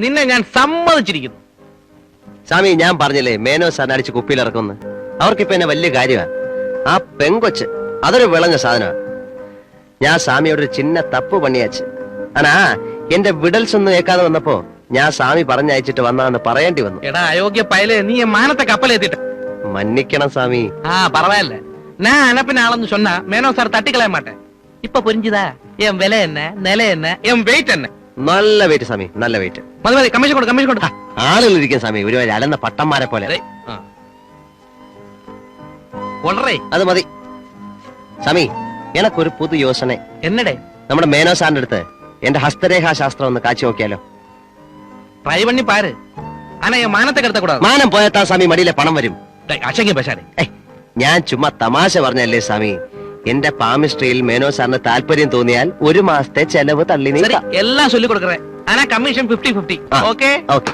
നിന്നെ ഞാൻ സമ്മതിച്ചിരിക്കുന്നു. സ്വാമി, ഞാൻ പറഞ്ഞില്ലേ മേനോ സാറിനെ അടിച്ച് കുപ്പിയിലിറക്കുമെന്ന്. അവർക്കിപ്പോ എന്നെ വലിയ കാര്യമാണ്. ആ പെങ്കൊച്ച് അതൊരു വിളഞ്ഞ സാധനമാണ്. ഞാൻ സ്വാമിയോട് ഒരു ചിന്ന തപ്പ് പണിയാച്ച്. ആനാ എന്റെ വിടൽസ് ഒന്നും ഏക്കാതെ വന്നപ്പോ ഞാൻ സ്വാമി പറഞ്ഞയച്ചിട്ട് വന്നാന്ന് പറയേണ്ടി വന്നു. എടാ അയോഗ്യ പയലെ, നീ മാനത്തെ കപ്പലെത്തിട്ട് മன்னிக்கணும் സ്വാമി. பரவாயில்ல. நான் அனுப்பின ஆளுன்னு சொன்னா மேனோ சார் தட்டிக்கலைய மாட்டேன். இப்ப புரிஞ்சுதா என் விலை என்ன, நிலை என்ன, என் வெயிட் என்ன? നല്ല വെയിറ്റ് സ്വാമി, നല്ല വെയിറ്റ്. മതി മതി, കമ്മീഷൻ കൊടു, കമ്മീഷൻ കൊടു. ആളുകൾ ഇരിക്കും സ്വാമി, ഒരു അലന്ന പട്ടന്മാരെ പോലെ. അത് മതി സ്വാമി. എനക്കൊരു പുതു യോസന. എന്നടേ? നമ്മുടെ മേനോ സാറിന്റെ അടുത്ത് എന്റെ ഹസ്തരേഖാ ശാസ്ത്രം ഒന്ന് കാച്ചി നോക്കിയാലോ? ട്രൈ പണി പാര്. ആനാ എൻ മാനത്തെ കടത്ത കൂടാതെ. മാനം പോയത്താ സ്വാമി മടിയിലെ പണം വരും. അശങ്ക പശാരെ, ഞാൻ ചുമ്മാ തമാശ പറഞ്ഞല്ലേ സ്വാമി. എന്റെ പാമിസ്ട്രിയിൽ മേനോ സാറിന് താല്പര്യം തോന്നിയാൽ ഒരു മാസത്തെ ചെലവ് തള്ളി നീക്കാം. എല്ലാം ചൊല്ലി കൊടുക്കറേ. ആനാ കമ്മീഷൻ 50-50. Okay okay.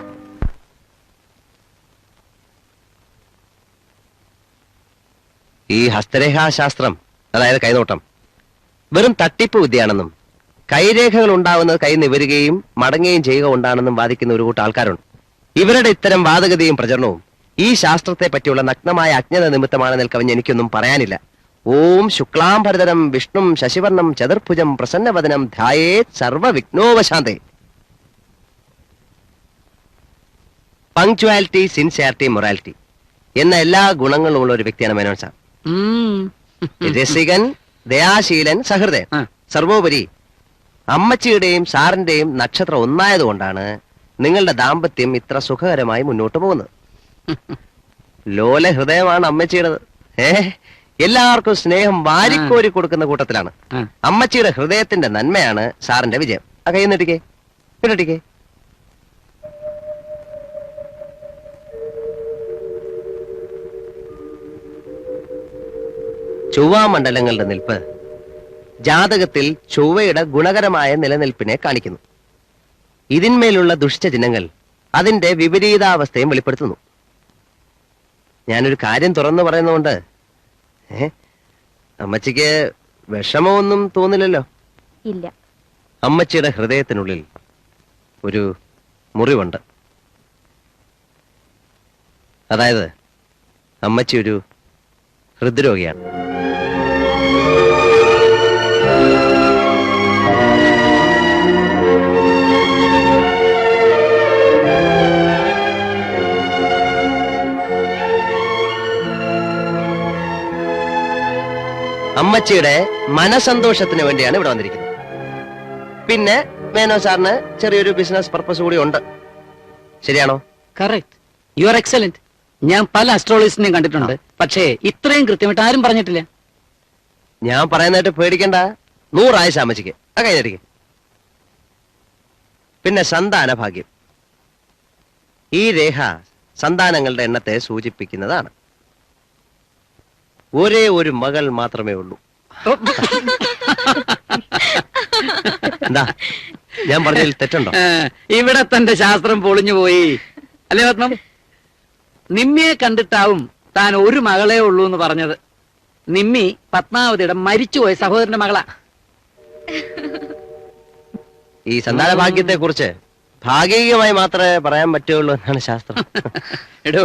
ഈ ഹസ്തരേഖാശാസ്ത്രം, അതായത് കൈനോട്ടം, വെറും തട്ടിപ്പ് വിദ്യയാണെന്നും കൈരേഖകൾ ഉണ്ടാവുന്നത് കൈ നിവരുകയും മടങ്ങുകയും ചെയ്യുക ഉണ്ടാണെന്നും വാദിക്കുന്ന ഒരു കൂട്ടം ആൾക്കാരുണ്ട്. ഇവരുടെ ഇത്തരം വാദഗതിയും പ്രചരണവും ഈ ശാസ്ത്രത്തെ പറ്റിയുള്ള നഗ്നമായ അജ്ഞത നിമിത്തമാണെന്ന് കവിഞ്ഞ് എനിക്കൊന്നും പറയാനില്ല. ഓം ശുക്ലാംബരധരം വിഷ്ണും ശശിവർണം ചതുർഭുജം പ്രസന്നവദനം ധ്യായേത് സർവവിഘ്നോപശാന്തേ. പങ്ക്ച്വാലിറ്റി, സിൻസിയറിറ്റി, മൊറാലിറ്റി എന്ന എല്ലാ ഗുണങ്ങളും ഉള്ള ഒരു വ്യക്തിയാണ് മേനോൻ സാർ. രസികൻ, ദയാശീലൻ, സഹൃദയൻ. സർവോപരി അമ്മച്ചിയുടെയും സാറിന്റെയും നക്ഷത്രം ഒന്നായതുകൊണ്ടാണ് നിങ്ങളുടെ ദാമ്പത്യം ഇത്ര സുഖകരമായി മുന്നോട്ട് പോകുന്നത്. ലോല ഹൃദയമാണ് അമ്മച്ചിയുടേത്. എല്ലാവർക്കും സ്നേഹം വാരിക്കോരി കൊടുക്കുന്ന കൂട്ടത്തിലാണ്. അമ്മച്ചിയുടെ ഹൃദയത്തിന്റെ നന്മയാണ് സാറിന്റെ വിജയം. ആ കൈ നീട്ടിക്കേ, പിന്നിട്ടിക്കേ. ചൊവ്വാമണ്ഡലങ്ങളുടെ നിൽപ്പ് ജാതകത്തിൽ ചൊവ്വയുടെ ഗുണകരമായ നിലനിൽപ്പിനെ കാണിക്കുന്നു. ഇതിന്മേലുള്ള ദുഷ്ടചിഹ്നങ്ങൾ അതിന്റെ വിപരീതാവസ്ഥയും വെളിപ്പെടുത്തുന്നു. ഞാനൊരു കാര്യം തുറന്നു പറയുന്നതുകൊണ്ട് അമ്മച്ചിക്ക് വിഷമമൊന്നും തോന്നില്ലല്ലോ? ഇല്ല. അമ്മച്ചിയുടെ ഹൃദയത്തിനുള്ളിൽ ഒരു മുറിവുണ്ട്. അതായത് അമ്മച്ചി ഒരു ഹൃദ്രോഗിയാണ്. അമ്മച്ചിയുടെ മനസന്തോഷത്തിന് വേണ്ടിയാണ് ഇവിടെ വന്നിരിക്കുന്നത്. പിന്നെ മേനോ സാറിന് ചെറിയൊരു ബിസിനസ് പർപ്പസ് കൂടി ഉണ്ട്. ശരിയാണോ? Correct, you are excellent. ഞാൻ പല അസ്ട്രോളജിസ്റ്റിനെയും കണ്ടിട്ടുണ്ട്, പക്ഷേ ഇത്രയും കൃത്യമായിട്ട് ആരും പറഞ്ഞിട്ടില്ല. ഞാൻ പറയുന്നതായിട്ട് പേടിക്കണ്ട. 100 ആയുസ് അമ്മച്ചിക്ക്. ആ കഴിഞ്ഞിരിക്കും. പിന്നെ സന്താന ഭാഗ്യം. ഈ രേഖ സന്താനങ്ങളുടെ എണ്ണത്തെ സൂചിപ്പിക്കുന്നതാണ്. ഒരേ ഒരു മകൾ മാത്രമേ ഉള്ളൂ. എന്താ ഞാൻ പറഞ്ഞതിൽ തെറ്റുണ്ടോ? ഇവിടെ തന്റെ ശാസ്ത്രം പൊളിഞ്ഞു പോയി അല്ലേ പത്മം? നിമ്മിയെ കണ്ടിട്ടാവും താൻ ഒരു മകളെ ഉള്ളൂ എന്ന് പറഞ്ഞത്. നിമ്മി പത്മാവതിയുടെ മരിച്ചുപോയ സഹോദരന്റെ മകളാ. ഈ സന്താന ഭാഗ്യത്തെ കുറിച്ച് ഭാഗികമായി മാത്രമേ പറയാൻ പറ്റുള്ളൂ എന്നാണ് ശാസ്ത്രം. എടോ,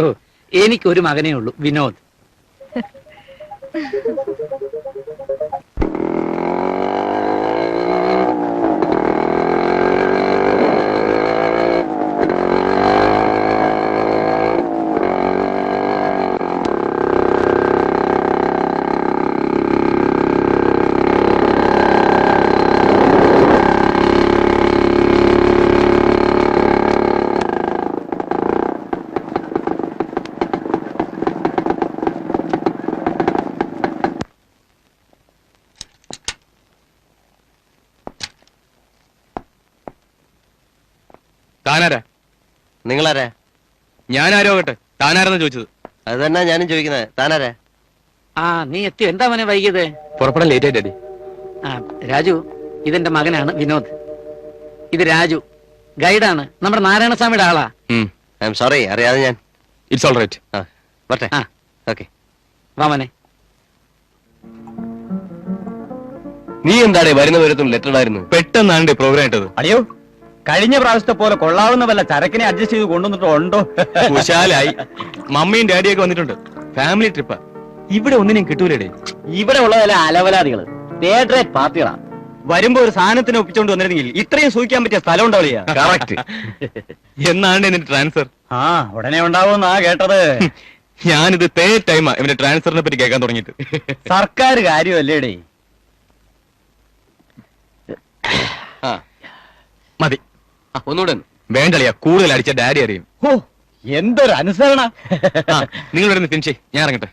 എനിക്കൊരു മകനേ ഉള്ളൂ, വിനോദ്. താനാരാ? നിങ്ങളാരാ? ഞാനാരോകട്ടെ, താനാരെന്ന് ചോദിച്ചത്. അത് തന്നെ ഞാനും ചോദിക്കുന്നത്. താനാരാ? ആ, നീ എത്തി. എന്താ മോനെ വൈകിയത്? പുറപ്പെടാൻ ലേറ്റ് ആയിട്ടേ. ആ, രാജു, ഇതെന്റെ മകനാണ് വിനോദ്. ഇത് രാജു, ഗൈഡാണ്, നമ്മുടെ നാരായണസ്വാമിയുടെ ആളാ. ഐ എം സോറി, അറിയാതെ ഞാൻ. It's all right. വരട്ടെ. ഓക്കെ, വാ മോനെ. നീ എന്താണ് വരുന്ന വരത്തും ലെറ്റർ ആയിരുന്നു? പെട്ടെന്നാണ് പ്രോഗ്രാം ഇട്ടത്. അയ്യോ, കഴിഞ്ഞ പ്രാവശ്യത്തെ പോലെ കൊള്ളാവുന്ന വല്ല ചരക്കിനെ അഡ്ജസ്റ്റ് ചെയ്ത് കൊണ്ടുവന്നിട്ടുണ്ടോ? കുശാലായി. മമ്മിയും ഡാഡിയൊക്കെ വന്നിട്ടുണ്ട്. ഫാമിലി ട്രിപ്പാ. ഇവിടെ ഒന്നിനും കിട്ടൂലേ. ഇവിടെ ഉള്ളതല്ല അലവലാദികള്, തേർഡ് റേറ്റ് പാർട്ടികളാണ്. വരുമ്പോ ഒരു സാധനത്തിന് ഒപ്പിച്ചോണ്ട് വന്നിരുന്നെങ്കിൽ ഇത്രയും സൂക്ഷിക്കാൻ പറ്റിയ സ്ഥലം ഉണ്ടാവില്ല. കറക്റ്റ്. എന്നാണ് ഇതിന്റെ ട്രാൻസ്ഫർ? ആ ഉടനെ ഉണ്ടാവുമെന്നാ കേട്ടത്. ഞാനിത് തേർഡ് ടൈമാ ഇവന്റെ ട്രാൻസ്ഫറിനെ പറ്റി കേൾക്കാൻ തുടങ്ങിയിട്ട്. സർക്കാർ കാര്യമല്ലേടേ. മതി. ഒന്നുകൂടെ വേണ്ടളിയാ, കൂടുതൽ അടിച്ച ഡാഡി അറിയും. ഓ എന്തൊരു അനുസരണ. നിങ്ങൾ ഇവിടെ നിന്ന് ഫിനിഷ്, ഞാൻ ഇറങ്ങട്ടെ.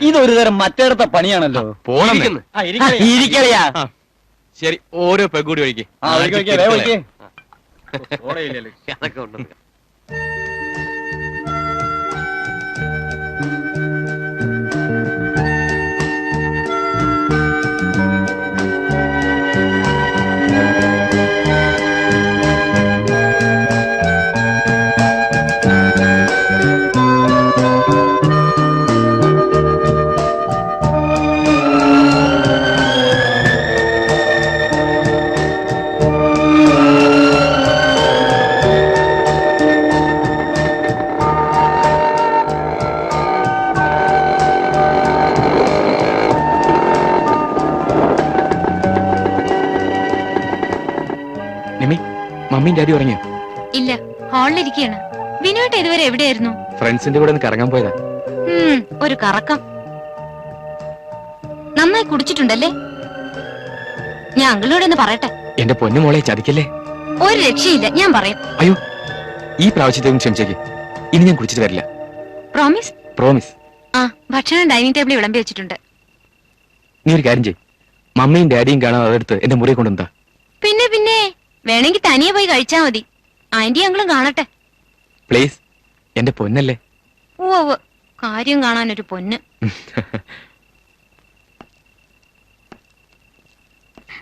ഇതൊരു തരം മറ്റേടത്തെ പണിയാണല്ലോ. പോണം. ഇരിക്കളിയാ. ശരി, ഓരോ പെഗ്കൂടി ഒഴിക്കേ. അതൊക്കെ ഉണ്ട്. നിമി, മമ്മിയും ഡാഡി ഉറങ്ങിയോ? ഇല്ല, ഹാളിലിരിക്കുകയാണ്. വിനോട്ട് ഇതുവരെ എവിടെയായിരുന്നു? ഫ്രണ്ട്സിന്റെ കൂടെ ഒന്ന് കറങ്ങാൻ പോയതാ. ഒരു കറക്കം. നന്നായി കുടിച്ചിട്ടുണ്ടല്ലേ? ഞാൻ അങ്കിളോട് ഒന്ന് പറയട്ടെ. എന്റെ പൊന്നു മോളെ ചതിക്കല്ലേ. ഒരു രക്ഷയില്ല, ഞാൻ പറയാം. അയ്യോ, ഈ പ്രാവശ്യത്തേക്കും ക്ഷമിച്ചേക്ക്. ഇനി ഞാൻ കുടിച്ചിട്ട് വരില്ല. പ്രോമിസ്? പ്രോമിസ്. ആ, ഭക്ഷണം ഡൈനിങ് ടേബിളിൽ വിളമ്പി വെച്ചിട്ടുണ്ട്. നീ ഒരു കാര്യം ചെയ്യ്, മമ്മിയും ഡാഡിയും കാണാൻ അതെടുത്ത് എന്റെ മുറി കൊണ്ടെന്താ. പിന്നെ പിന്നെ വേണമെങ്കിൽ തനിയെ പോയി കഴിച്ചാ മതി. ആന്റി അങ്കിളും കാണട്ടെ. പ്ലീസ്, എന്റെ പൊന്നല്ലേ. ഓ കാര്യം കാണാനൊരു പൊന്ന്.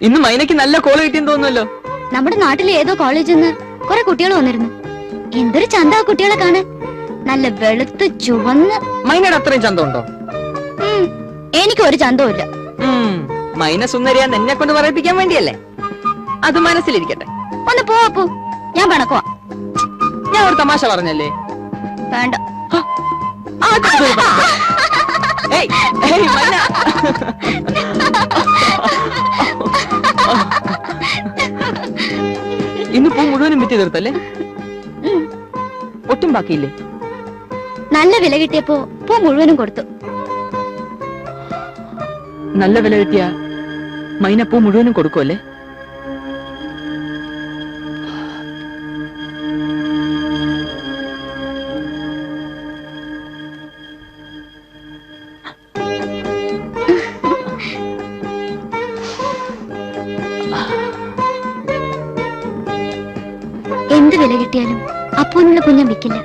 ഇന്ന് മൈനയ്ക്ക് നല്ല കോള് കിട്ടിയെന്ന് തോന്നുന്നല്ലോ. നമ്മുടെ നാട്ടിലെ ഏതോ കോളേജിൽ നിന്ന് കുറെ കുട്ടികൾ വന്നിരുന്നു. എന്തൊരു ചന്ത ആ കുട്ടികളെ കാണാൻ. നല്ല വെളുത്ത് ചുവന്ന്. മൈനയുടെ അത്രയും ചന്തമുണ്ടോ? എനിക്ക് ഒരു ചന്തവും ഇല്ല. മൈന സുന്ദരിയാ എന്നെ കൊണ്ട് പറയിപ്പിക്കാൻ വേണ്ടിയല്ലേ? അത് മനസ്സിലിരിക്കട്ടെ. ഒന്ന് പോവാപ്പൂ, ഞാൻ പണക്കുവാ. ഞാൻ ഒരു തമാശ പറഞ്ഞല്ലേ. വേണ്ട. ഇന്ന് പൂ മുഴുവനും വിറ്റ് തീർത്തല്ലേ? ഒട്ടും ബാക്കിയില്ലേ? നല്ല വില കിട്ടിയപ്പോ പൂ മുഴുവനും കൊടുത്തു. നല്ല വില കിട്ടിയ മൈന പൂ മുഴുവനും കൊടുക്കുമല്ലേ? എന്ത് വില കിട്ടിയാലും അപ്പൂനുള്ള കുഞ്ഞം വിൽക്കില്ല.